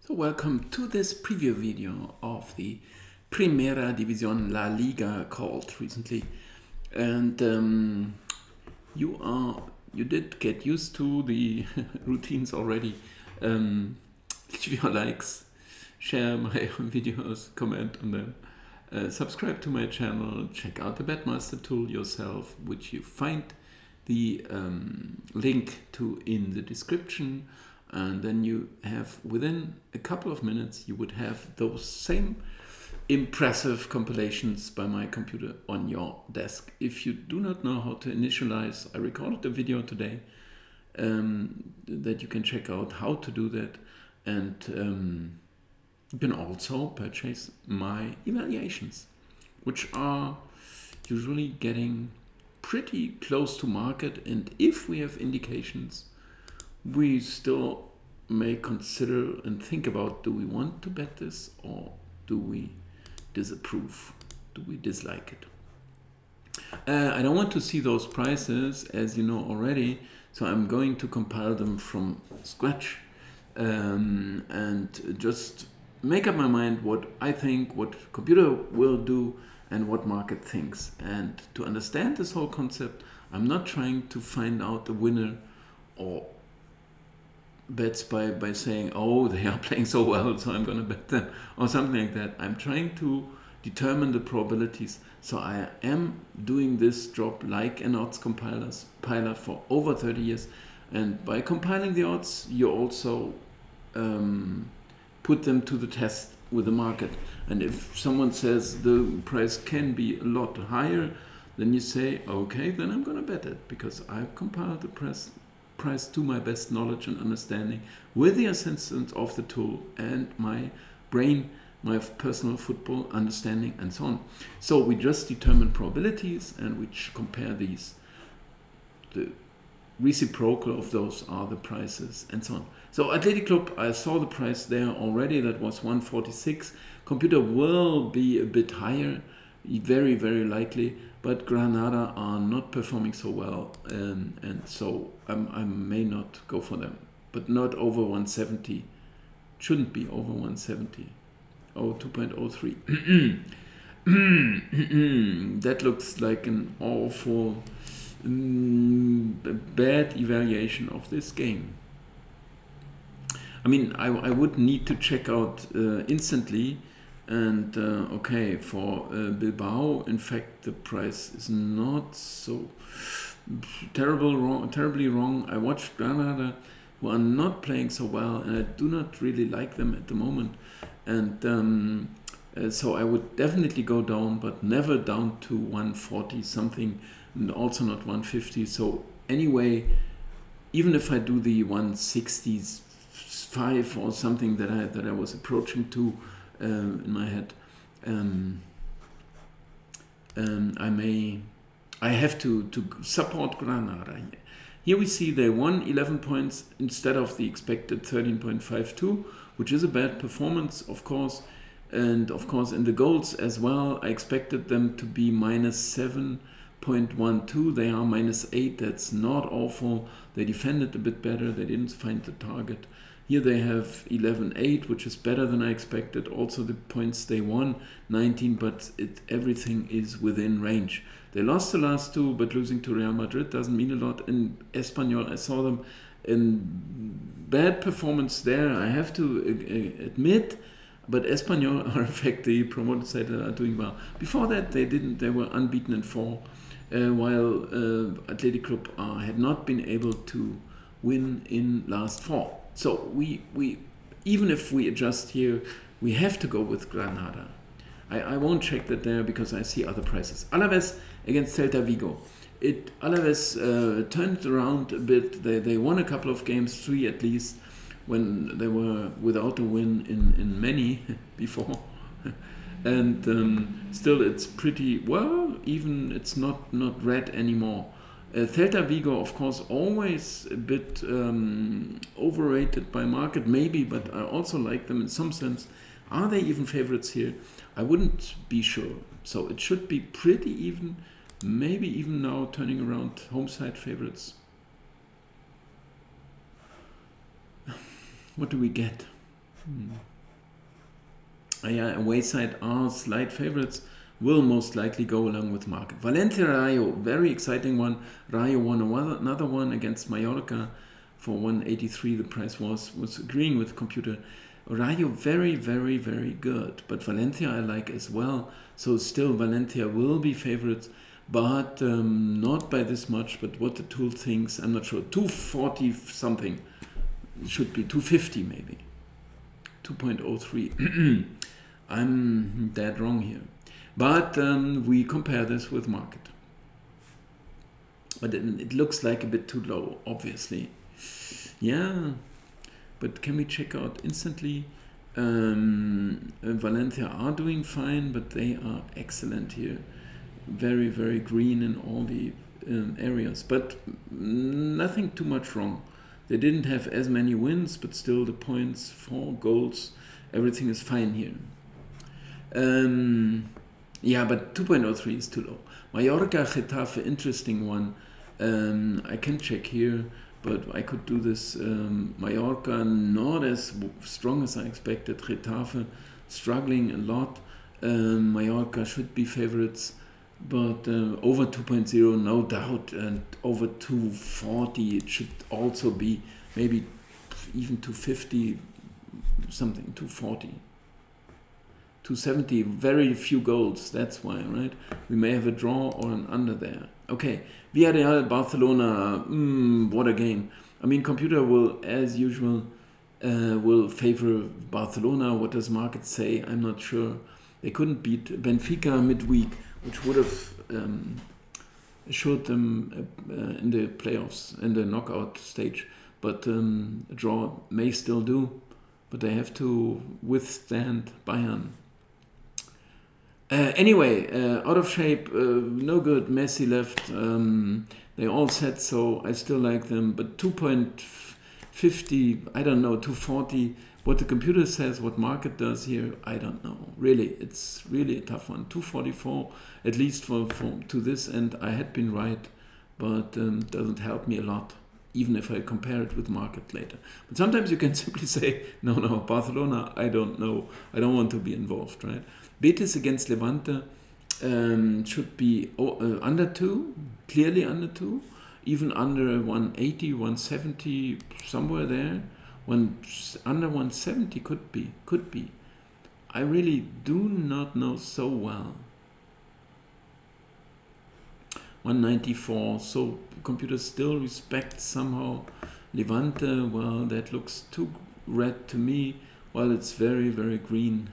So welcome to this preview video of the Primera División La Liga called recently, and you did get used to the routines already. Leave your likes, share my videos, comment on them, subscribe to my channel, check out the Betmaster tool yourself, which you find the link to in the description. And then you have, within a couple of minutes, you would have those same impressive compilations by my computer on your desk. If you do not know how to initialize, I recorded a video today that you can check out how to do that. And you can also purchase my evaluations, which are usually getting pretty close to market. And if we have indications, we still may consider and think about, do we want to bet this or do we disapprove? Do we dislike it? I don't want to see those prices, as you know already, so I'm going to compile them from scratch and just make up my mind what I think, what computer will do and what market thinks. And to understand this whole concept, I'm not trying to find out a winner or bets by saying, oh, they are playing so well, so I'm going to bet them, or something like that. I'm trying to determine the probabilities. So I am doing this job like an odds compiler for over 30 years. And by compiling the odds, you also put them to the test with the market. And if someone says the price can be a lot higher, then you say, okay, then I'm going to bet it, because I've compiled the price to my best knowledge and understanding with the assistance of the tool and my brain, my personal football understanding, and so on. So we just determine probabilities and we compare these. The reciprocal of those are the prices and so on. So Atletico, I saw the price there already, that was 146. Computer will be a bit higher, very, very likely, but Granada are not performing so well, and so I may not go for them, but not over 170. Shouldn't be over 170. Oh, 2.03. That looks like an awful, bad evaluation of this game. I mean, I would need to check out instantly. And okay, for Bilbao, in fact, the price is not so terribly wrong. I watched Granada, who are not playing so well, and I do not really like them at the moment. And so I would definitely go down, but never down to 140 something, and also not 150. So anyway, even if I do the 165 or something that I was approaching to, in my head, I have to support Granada. Here we see they won 11 points instead of the expected 13.52, which is a bad performance, of course. And of course in the goals as well, I expected them to be minus 7.12. They are minus 8. That's not awful. They defended a bit better. They didn't find the target. Here they have 11-8, which is better than I expected. Also the points they won, 19, but everything is within range. They lost the last two, but losing to Real Madrid doesn't mean a lot. In Espanyol, I saw them in bad performance there, I have to admit, but Espanyol are in fact the promoted side that are doing well. Before that, they were unbeaten in 4, while Atletico had not been able to win in last 4. So we even if we adjust here, we have to go with Granada. I won't check that there because I see other prices. Alaves against Celta Vigo. Alaves turned around a bit. They won a couple of games, 3 at least, when they were without a win in many before. And still it's pretty well, even it's not red anymore. Celta Vigo, of course, always a bit overrated by market, maybe, but I also like them in some sense. Are they even favorites here? I wouldn't be sure. So it should be pretty even, maybe even now turning around home side favorites. What do we get? Yeah, away side are slight favorites, will most likely go along with market. Valencia Rayo, very exciting one. Rayo won another one against Mallorca for 183. The price was agreeing with computer. Rayo very, very, very good, but Valencia I like as well. So still Valencia will be favorites, but not by this much. But what the tool thinks, I'm not sure. 240 something, should be 250 maybe. 2.03. I'm dead wrong here. But we compare this with market. But it looks like a bit too low, obviously. Yeah, but can we check out instantly? Valencia are doing fine, but they are excellent here. Very, very green in all the areas. But nothing too much wrong. They didn't have as many wins, but still the points, 4 goals, everything is fine here. Yeah, but 2.03 is too low. Mallorca, Getafe, interesting one. I can check here, but I could do this. Mallorca, not as strong as I expected. Getafe, struggling a lot. Mallorca should be favorites, but over 2.0, no doubt. And over 240, it should also be maybe even 250, something, 240. 270, very few goals, that's why, right? We may have a draw or an under there. Okay, Villarreal, Barcelona, what a game. I mean, computer will, as usual, will favor Barcelona. What does market say? I'm not sure. They couldn't beat Benfica midweek, which would have assured them in the playoffs, in the knockout stage. But a draw may still do, but they have to withstand Bayern. Anyway, out of shape, no good. Messi left. They all said so. I still like them, but 2.50, I don't know, 240. What the computer says, what market does here, I don't know. Really, it's really a tough one. 244, at least for to this end, I had been right, but doesn't help me a lot, even if I compare it with market later. But sometimes you can simply say, no, Barcelona, I don't know. I don't want to be involved, right? Betis against Levante should be under 2, clearly under 2, even under 180, 170, somewhere there. Under 170 could be. I really do not know so well. 194, so computer still respects somehow Levante. Well, that looks too red to me, while it's very, very green.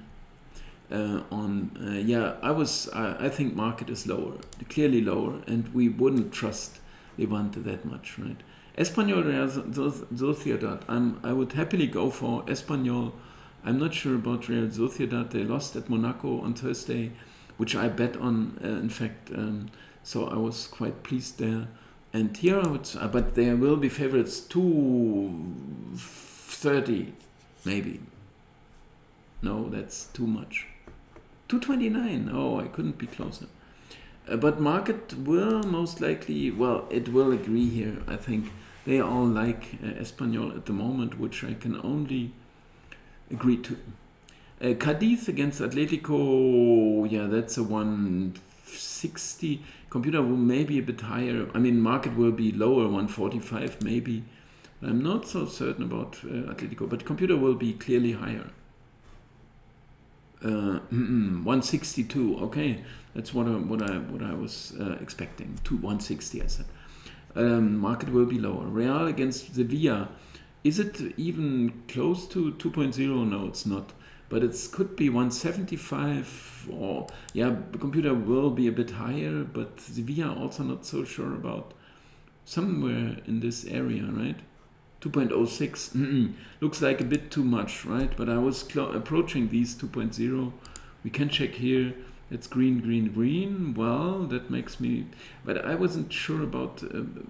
Yeah, I think market is lower, clearly lower, and we wouldn't trust Levante that much, right? Espanyol, Real Sociedad, I would happily go for Espanyol. I'm not sure about Real Sociedad. They lost at Monaco on Thursday, which I bet on, in fact, so I was quite pleased there. And here I would, but there will be favorites, 230 maybe. No, that's too much. 229, oh, I couldn't be closer. But market will most likely, well, it will agree here, I think. They all like Espanyol at the moment, which I can only agree to. Cadiz against Atletico, yeah, that's a 160. Computer will maybe a bit higher. I mean, market will be lower, 145 maybe. I'm not so certain about Atletico, but computer will be clearly higher. 162. Okay, that's what I was expecting. 160, I said. Market will be lower. Real against Sevilla. Is it even close to 2.0? No, it's not. But it could be 175, or yeah, the computer will be a bit higher. But Sevilla also not so sure about. Somewhere in this area, right? 2.06 looks like a bit too much, right? But I was approaching these 2.0. We can check here. It's green. Well, that makes me... But I wasn't sure about...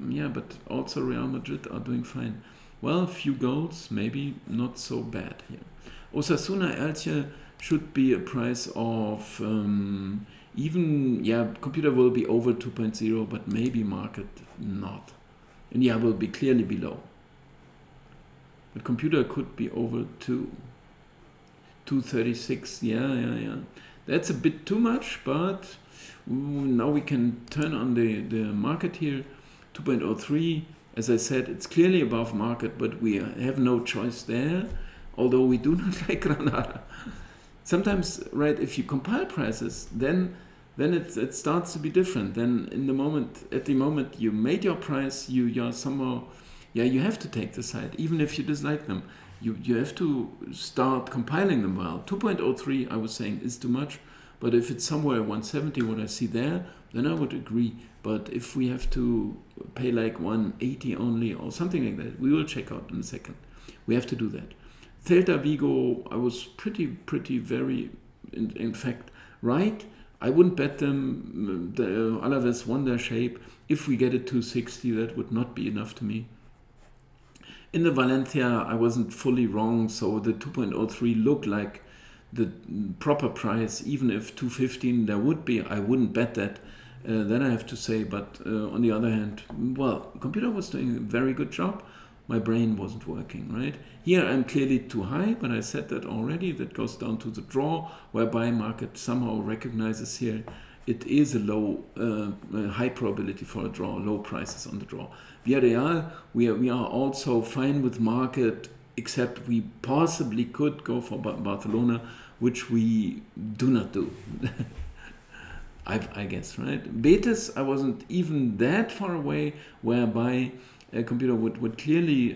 yeah, but also Real Madrid are doing fine. Well, a few goals, maybe not so bad here. Osasuna Elche should be a price of... even... Yeah, computer will be over 2.0, but maybe market not. And yeah, will be clearly below. But computer could be over 2. 236. Yeah. That's a bit too much, but now we can turn on the market here. 2.03. As I said, it's clearly above market, but we have no choice there, although we do not like Granada. Sometimes, right, if you compile prices, then it starts to be different. Then at the moment you made your price, you're somehow, you have to take the side, even if you dislike them. You have to start compiling them well. 2.03, I was saying, is too much, but if it's somewhere 170, what I see there, then I would agree. But if we have to pay like 180 only or something like that, we will check out in a second. We have to do that. Celta Vigo, I was pretty very, in fact, right. I wouldn't bet them. The Alaves won their shape. If we get it 260, that would not be enough to me. In the Valencia, I wasn't fully wrong, so the 2.03 looked like the proper price. Even if 215 there would be, I wouldn't bet that. Then I have to say, but on the other hand, well, computer was doing a very good job. My brain wasn't working, right? Here I'm clearly too high, but I said that already. That goes down to the draw, whereby market somehow recognizes here it is a low, high probability for a draw, low prices on the draw. Villarreal, we are also fine with market, except we possibly could go for Barcelona, which we do not do. I guess, right? Betis, I wasn't even that far away, whereby a computer would clearly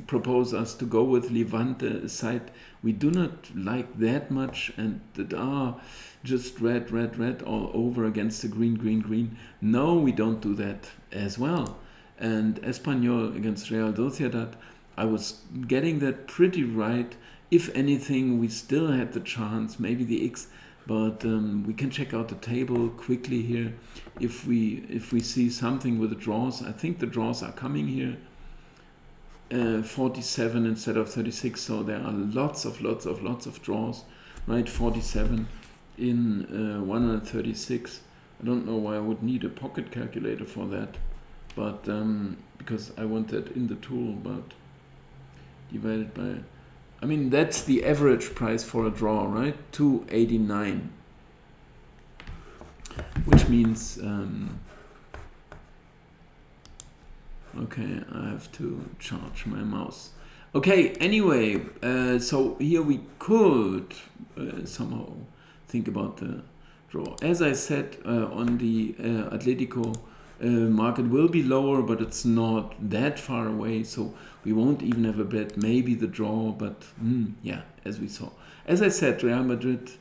propose us to go with Levante, a side we do not like that much, and that are just red all over against the green. No, we don't do that as well. And Espanyol against Real Sociedad, I was getting that pretty right. If anything, we still had the chance, maybe the X, but we can check out the table quickly here. If we see something with the draws, I think the draws are coming here. 47 instead of 36, so there are lots of draws, right? 47 in 136. I don't know why I would need a pocket calculator for that, but because I want that in the tool, but divided by, I mean, that's the average price for a draw, right? 289, which means okay, I have to charge my mouse. Okay, anyway, so here we could somehow think about the draw. As I said, on the Atletico, market will be lower, but it's not that far away, so we won't even have a bet. Maybe the draw, but yeah, as we saw. As I said, Real Madrid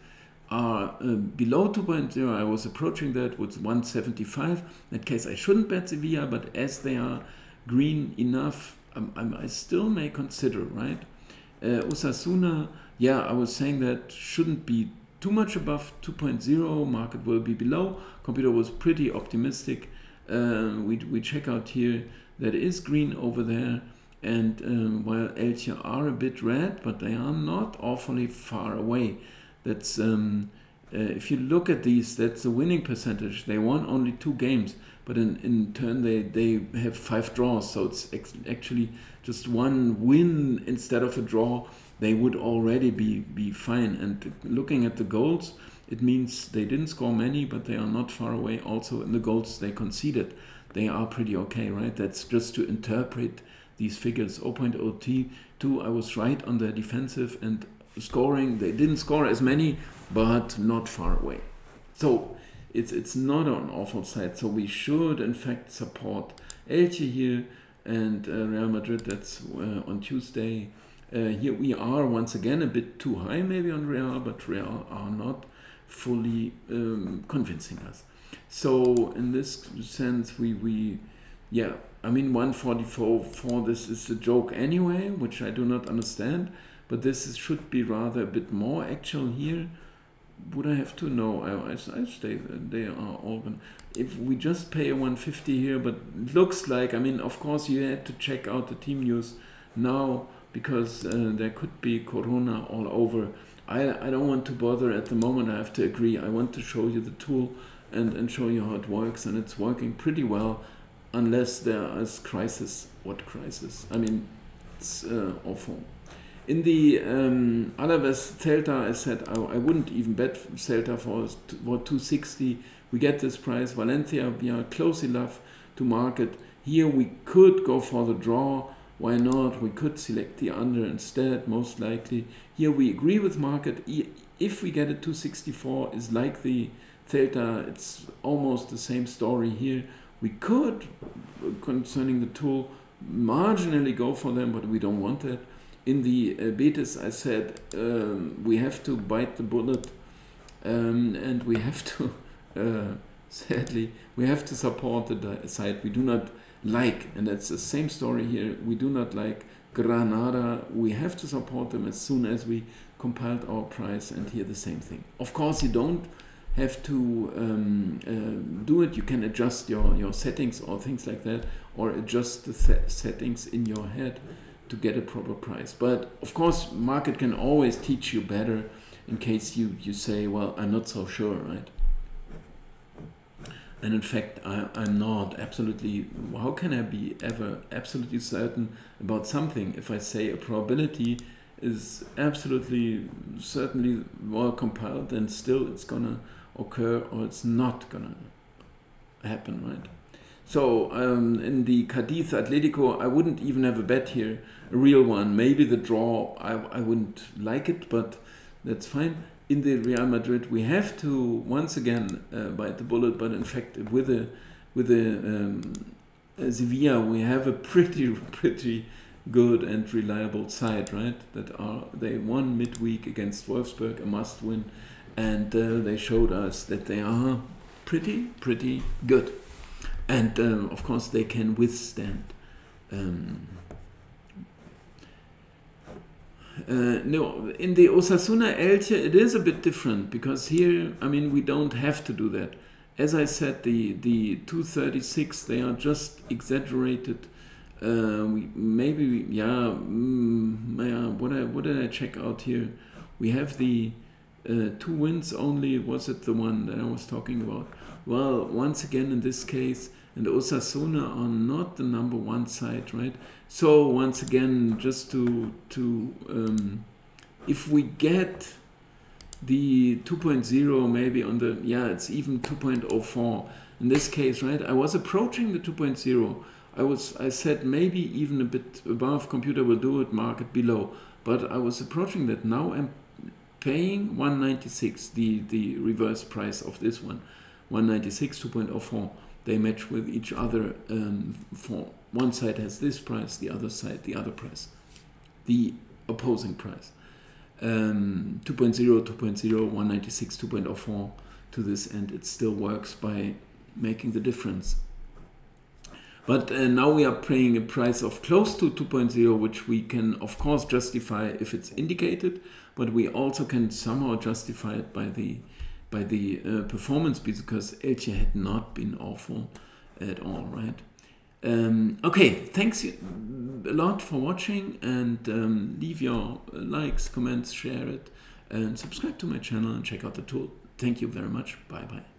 are below 2.0. I was approaching that with 175. In that case, I shouldn't bet Sevilla, but as they are green enough, I still may consider, right? Osasuna, yeah, I was saying that shouldn't be too much above 2.0. Market will be below. Computer was pretty optimistic. We check out here that is green over there, and while Elche are a bit red, but they are not awfully far away. That's if you look at these, that's the winning percentage. They won only 2 games, but in turn they have 5 draws, so it's actually just 1 win instead of a draw. They would already be fine. And looking at the goals, it means they didn't score many, but they are not far away. Also in the goals they conceded, they are pretty okay, right? That's just to interpret these figures. 0.02, I was right on the defensive, and scoring, they didn't score as many, but not far away. So it's not an awful side. So we should in fact support Elche here, and Real Madrid, that's on Tuesday. Here we are once again a bit too high maybe on Real, but Real are not fully convincing us. So in this sense, yeah, I mean 144 this is a joke anyway, which I do not understand, but this should be rather a bit more actual here. Would I have to? No, I stay there. They are all gonna, if we just pay a 150 here, but it looks like, I mean, of course you had to check out the team news now, because there could be Corona all over. I don't want to bother at the moment. I have to agree. I want to show you the tool and show you how it works, and it's working pretty well, unless there is crisis. What crisis? I mean, it's awful. In the Alaves Celta, I said I wouldn't even bet Celta for 260. We get this price. Valencia, we are close enough to market. Here we could go for the draw. Why not? We could select the under instead, most likely. Here we agree with market. If we get a 264, is like the Celta, it's almost the same story here. We could, concerning the tool, marginally go for them, but we don't want that. In the Betis, I said we have to bite the bullet, and we have to, sadly, we have to support the side we do not like, and that's the same story here. We do not like Granada. We have to support them as soon as we compiled our price, and here the same thing. Of course, you don't have to do it. You can adjust your settings or things like that, or adjust the settings in your head to get a proper price. But of course, market can always teach you better in case you say, well, I'm not so sure, right? And in fact, I'm not absolutely, how can I be ever absolutely certain about something if I say a probability is absolutely certainly well compiled, and still it's gonna occur or it's not gonna happen, right? So in the Cadiz Atletico, I wouldn't even have a bet here, a real one. Maybe the draw, I wouldn't like it, but that's fine. In the Real Madrid, we have to once again bite the bullet, but in fact with the Sevilla, we have a pretty good and reliable side, right? They won midweek against Wolfsburg, a must win, and they showed us that they are pretty good, and of course they can withstand. No, in the Osasuna Elche, it is a bit different, because here, I mean, we don't have to do that. As I said, the 236, they are just exaggerated. What did I check out here? We have the 2 wins only. Was it the one that I was talking about? Well, once again, in this case, and Osasuna are not the number 1 side, right? So once again, just to if we get the 2.0 maybe on the, it's even 2.04 in this case, right? I was approaching the 2.0. I said maybe even a bit above, computer will do it, market below, but I was approaching that. Now I'm paying 196, the reverse price of this one, 196, 2.04. They match with each other. For one side has this price, the other side the other price, the opposing price. 2.0, 2.0, 196, 2.04 to this end. It still works by making the difference. But now we are paying a price of close to 2.0, which we can of course justify if it's indicated, but we also can somehow justify it by the performance, because Elche had not been awful at all, right? Okay, thanks a lot for watching, and leave your likes, comments, share it, and subscribe to my channel and check out the tool. Thank you very much. Bye bye.